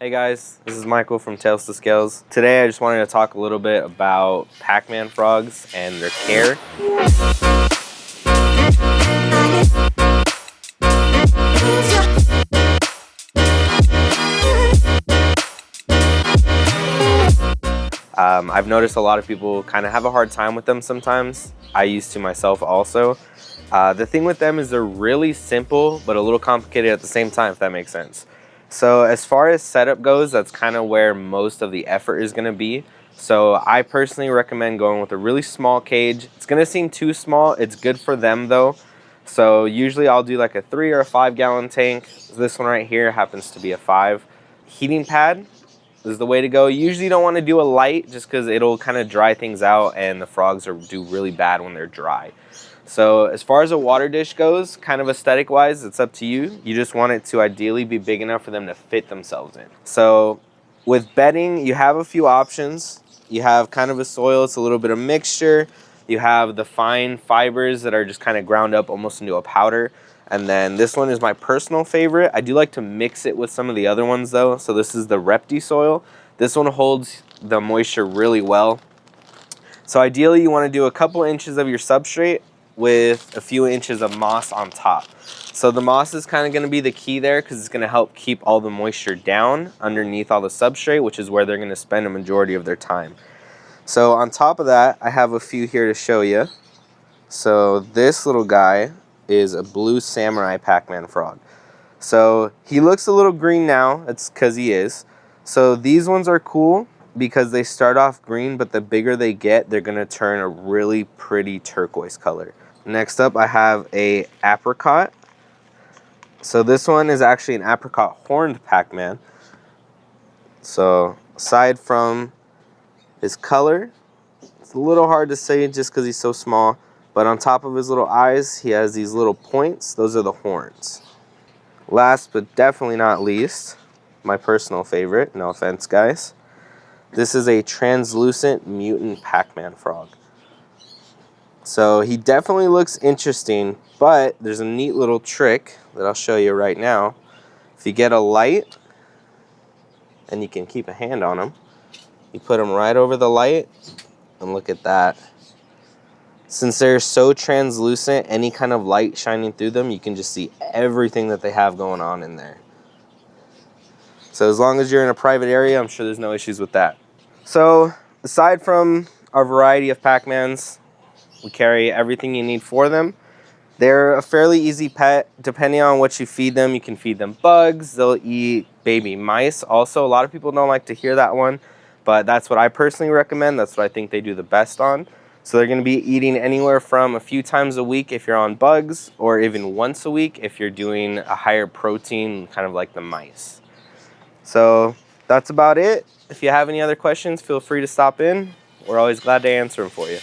Hey guys, this is Michael from Tails2scales. Today I just wanted to talk a little bit about Pac-Man frogs and their care. I've noticed a lot of people kind of have a hard time with them sometimes. I used to myself also. The thing with them is they're really simple, but a little complicated at the same time, if that makes sense. So as far as setup goes, that's kind of where most of the effort is going to be. So I personally recommend going with a really small cage. It's going to seem too small. It's good for them though. So usually I'll do like a 3 or a 5 gallon tank. This one right here happens to be a 5. Heating pad is the way to go. You usually don't want to do a light just because it'll kind of dry things out and the frogs do really bad when they're dry. So as far as a water dish goes, kind of aesthetic wise, it's up to you. You just want it to ideally be big enough for them to fit themselves in. So with bedding, you have a few options. You have kind of a soil, it's a little bit of mixture. You have the fine fibers that are just kind of ground up almost into a powder. And then this one is my personal favorite. I do like to mix it with some of the other ones though. So this is the Repti soil. This one holds the moisture really well. So ideally you want to do a couple inches of your substrate with a few inches of moss on top. So the moss is kind of going to be the key there because it's going to help keep all the moisture down underneath all the substrate, which is where they're going to spend a majority of their time. So on top of that, I have a few here to show you. So this little guy is a blue samurai Pac-Man frog. So he looks a little green now, it's because he is. So these ones are cool because they start off green, but the bigger they get, they're gonna turn a really pretty turquoise color. Next up, I have a apricot. So this one is actually an apricot horned Pac-Man. So aside from his color, it's a little hard to say just because he's so small, but on top of his little eyes, he has these little points. Those are the horns. Last but definitely not least, my personal favorite, no offense guys, this is a translucent mutant Pac-Man frog. So he definitely looks interesting, but there's a neat little trick that I'll show you right now. If you get a light, and you can keep a hand on him, you put him right over the light, and look at that. Since they're so translucent, any kind of light shining through them, you can just see everything that they have going on in there. So as long as you're in a private area, I'm sure there's no issues with that. So aside from our variety of Pac-Mans, we carry everything you need for them. They're a fairly easy pet. Depending on what you feed them, you can feed them bugs. They'll eat baby mice. Also, a lot of people don't like to hear that one, but that's what I personally recommend. That's what I think they do the best on. So they're going to be eating anywhere from a few times a week if you're on bugs, or even once a week if you're doing a higher protein, kind of like the mice. So that's about it. If you have any other questions, feel free to stop in. We're always glad to answer them for you.